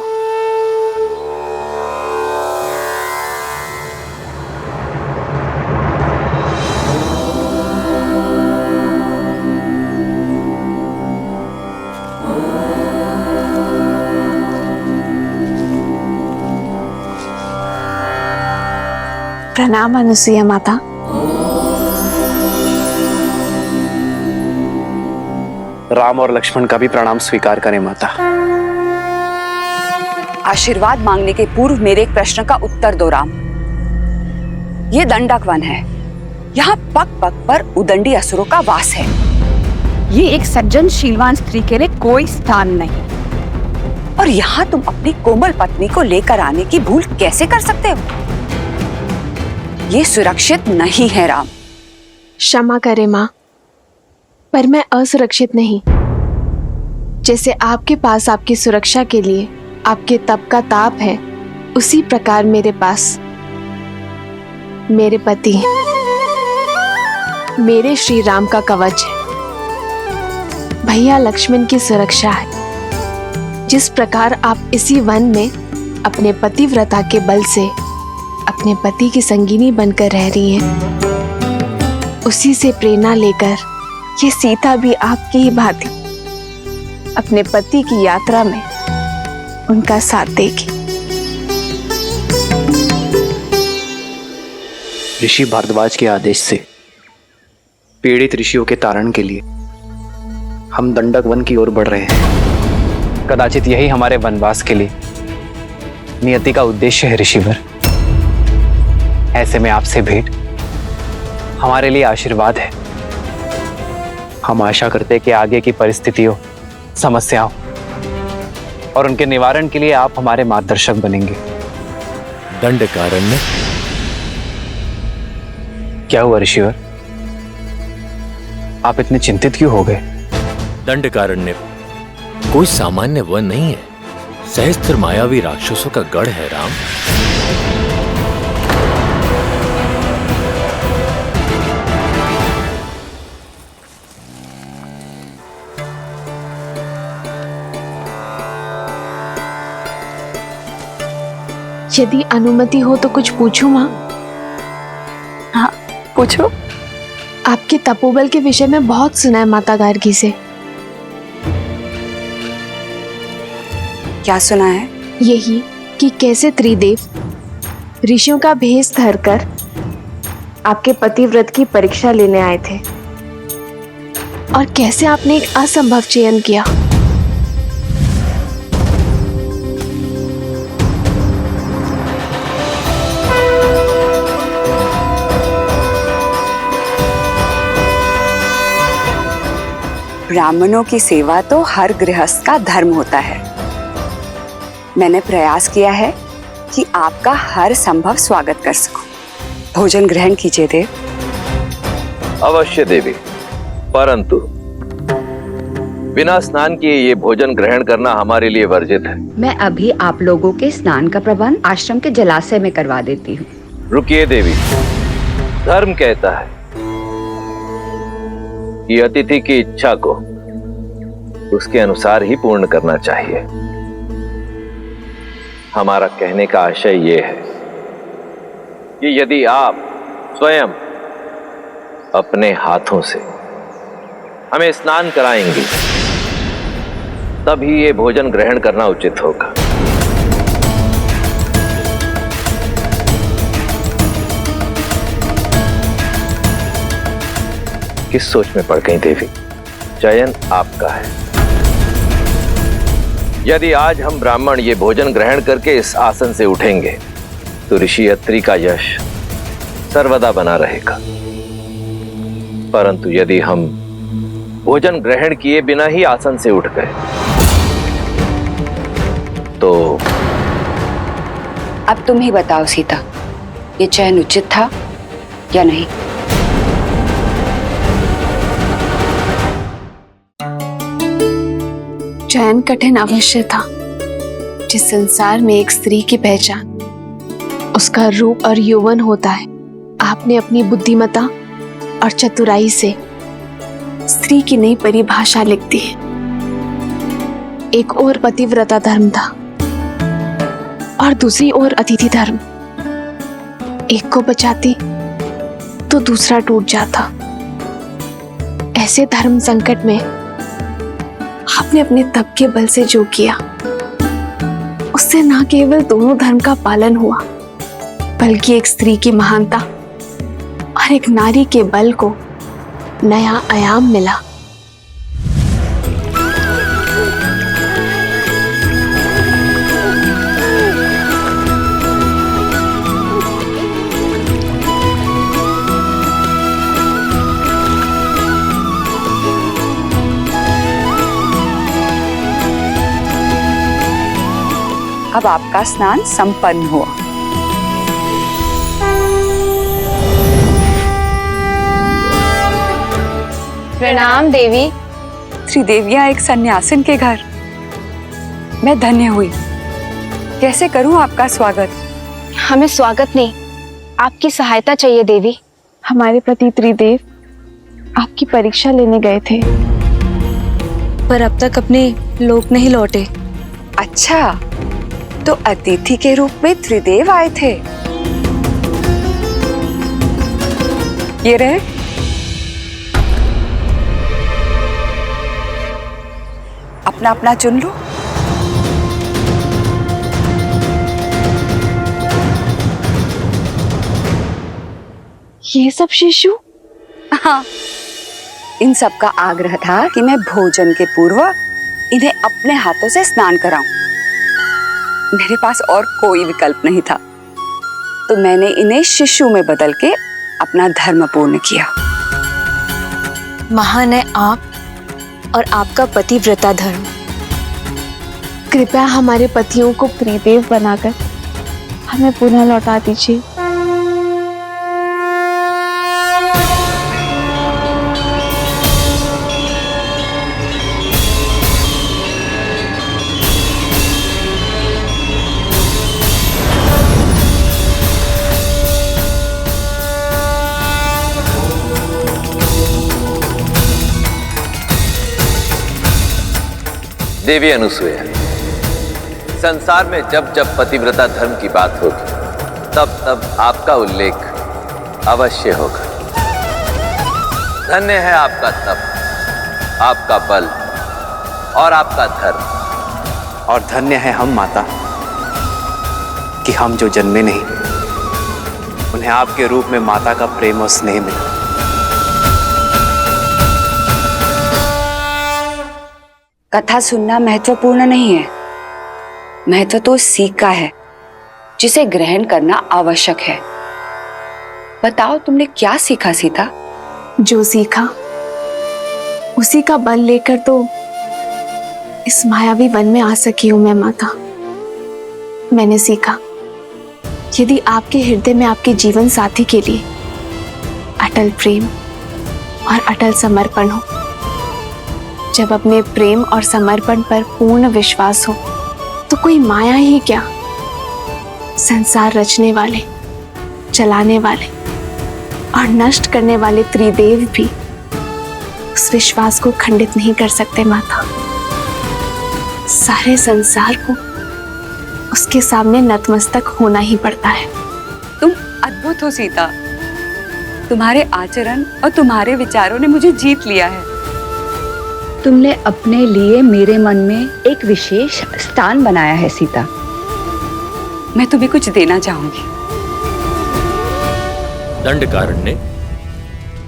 प्रणाम अनुसुईया माता। राम और लक्ष्मण का भी प्रणाम स्वीकार करें माता। आशीर्वाद मांगने के पूर्व मेरे एक प्रश्न का उत्तर दो राम। ये दंडक वन है, यहाँ पग पग पर उदंडी असुरों का वास है। ये एक सज्जन शीलवान स्त्री के लिए कोई स्थान नहीं, और यहाँ तुम अपनी कोमल पत्नी को लेकर आने की भूल कैसे कर सकते हो? ये सुरक्षित नहीं है राम। क्षमा करें माँ, पर मैं असुरक्षित नहीं। जैसे आपके पास आपकी सुरक्षा के लिए आपके तप का ताप है, उसी प्रकार मेरे पास मेरे पति, मेरे श्री राम का कवच है, भैया लक्ष्मण की सुरक्षा है। जिस प्रकार आप इसी वन में अपने पतिव्रता के बल से अपने पति की संगिनी बनकर रह रही हैं, उसी से प्रेरणा लेकर ये सीता भी आपकी ही भांति अपने पति की यात्रा में उनका साथ देगी। ऋषि भारद्वाज के आदेश से पीड़ित ऋषियों के तारण के लिए हम दंडक वन की ओर बढ़ रहे हैं। कदाचित यही हमारे वनवास के लिए नियति का उद्देश्य है ऋषिवर। ऐसे में आपसे भेंट हमारे लिए आशीर्वाद है। हम आशा करते कि आगे की परिस्थितियों, समस्याओं और उनके निवारण के लिए आप हमारे मार्गदर्शक बनेंगे। दंडकारण्य? क्या हुआ ऋषिवर, आप इतने चिंतित क्यों हो गए? दंडकारण्य कोई सामान्य वन नहीं है, सहस्त्र मायावी राक्षसों का गढ़ है राम। यदि अनुमति हो तो कुछ पूछूं माँ? हाँ पूछो। आपके तपोबल के विषय में बहुत सुना है माता गार्गी से। क्या सुना है? यही कि कैसे त्रिदेव ऋषियों का भेष धरकर आपके पतिव्रत की परीक्षा लेने आए थे, और कैसे आपने एक असंभव चयन किया। ब्राह्मणों की सेवा तो हर गृहस्थ का धर्म होता है। मैंने प्रयास किया है कि आपका हर संभव स्वागत कर सकूं। भोजन ग्रहण कीजिए देव। अवश्य देवी, परंतु बिना स्नान किए ये भोजन ग्रहण करना हमारे लिए वर्जित है। मैं अभी आप लोगों के स्नान का प्रबंध आश्रम के जलाशय में करवा देती हूँ। रुकिए देवी, धर्म कहता है कि अतिथि की इच्छा को उसके अनुसार ही पूर्ण करना चाहिए। हमारा कहने का आशय ये है कि यदि आप स्वयं अपने हाथों से हमें स्नान कराएंगे तभी ये भोजन ग्रहण करना उचित होगा। किस सोच में पड़ गई देवी? चयन आपका है। यदि आज हम ब्राह्मण ये भोजन ग्रहण करके इस आसन से उठेंगे तो ऋषि अत्रि का यश सर्वदा बना रहेगा। परंतु यदि हम भोजन ग्रहण किए बिना ही आसन से उठ गए तो अब तुम ही बताओ सीता, ये चयन उचित था या नहीं? चयन कठिन अवश्य था। जिस संसार में एक स्त्री की पहचान उसका रूप और यौवन होता है, आपने अपनी बुद्धिमता और चतुराई से स्त्री की नई परिभाषा लिख दी है। एक और पतिव्रता धर्म था और दूसरी ओर अतिथि धर्म। एक को बचाती तो दूसरा टूट जाता। ऐसे धर्म संकट में आपने अपने तप के बल से जो किया उससे न केवल दोनों धर्म का पालन हुआ बल्कि एक स्त्री की महानता और एक नारी के बल को नया आयाम मिला। अब आपका स्नान संपन्न हुआ। प्रणाम देवी। त्रिदेवियां एक सन्यासिन के घर, मैं धन्य हुई। कैसे करूं आपका स्वागत? हमें स्वागत नहीं, आपकी सहायता चाहिए देवी। हमारे प्रति त्रिदेव आपकी परीक्षा लेने गए थे पर अब तक अपने लोक नहीं लौटे। अच्छा, तो अतिथि के रूप में त्रिदेव आए थे। ये रहे। अपना अपना चुन लो। ये सब शिशु? हाँ, इन सब का आग्रह था कि मैं भोजन के पूर्व इन्हें अपने हाथों से स्नान कराऊं। मेरे पास और कोई विकल्प नहीं था, तो मैंने इन्हें शिशु में बदल के अपना धर्म पूर्ण किया। महान है आप और आपका पतिव्रता धर्म। कृपया हमारे पतियों को त्रिदेव बनाकर हमें पुनः लौटा दीजिए। देवी अनुसूया, संसार में जब जब पतिव्रता धर्म की बात होगी तब तब आपका उल्लेख अवश्य होगा। धन्य है आपका तप, आपका बल और आपका धर्म। और धन्य है हम माता कि हम जो जन्मे नहीं उन्हें आपके रूप में माता का प्रेम और स्नेह मिला। कथा सुनना महत्वपूर्ण नहीं है, महत्व तो सीख का है जिसे ग्रहण करना आवश्यक है। बताओ, तुमने क्या सीखा सीता? जो सीखा उसी का बल लेकर तो इस मायावी वन में आ सकी हूं मैं माता। मैंने सीखा, यदि आपके हृदय में आपके जीवन साथी के लिए अटल प्रेम और अटल समर्पण हो जब अपने प्रेम और समर्पण पर पूर्ण विश्वास हो तो कोई माया ही क्या, संसार रचने वाले, चलाने वाले और नष्ट करने वाले त्रिदेव भी उस विश्वास को खंडित नहीं कर सकते माता। सारे संसार को उसके सामने नतमस्तक होना ही पड़ता है। तुम अद्भुत हो सीता। तुम्हारे आचरण और तुम्हारे विचारों ने मुझे जीत लिया है। तुमने अपने लिए मेरे मन में एक विशेष स्थान बनाया है सीता। मैं तुम्हें कुछ देना चाहूंगी। दंडकारण्य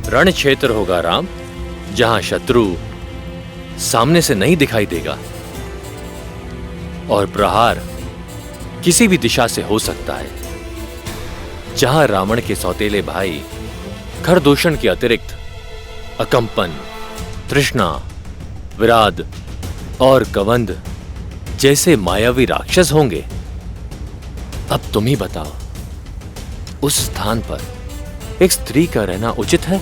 रण क्षेत्र होगा राम, जहां शत्रु सामने से नहीं दिखाई देगा और प्रहार किसी भी दिशा से हो सकता है। जहां रावण के सौतेले भाई खरदूषण के अतिरिक्त अकंपन, तृष्णा, विराद और कवंद जैसे मायावी राक्षस होंगे। अब तुम ही बताओ, उस स्थान पर एक स्त्री का रहना उचित है?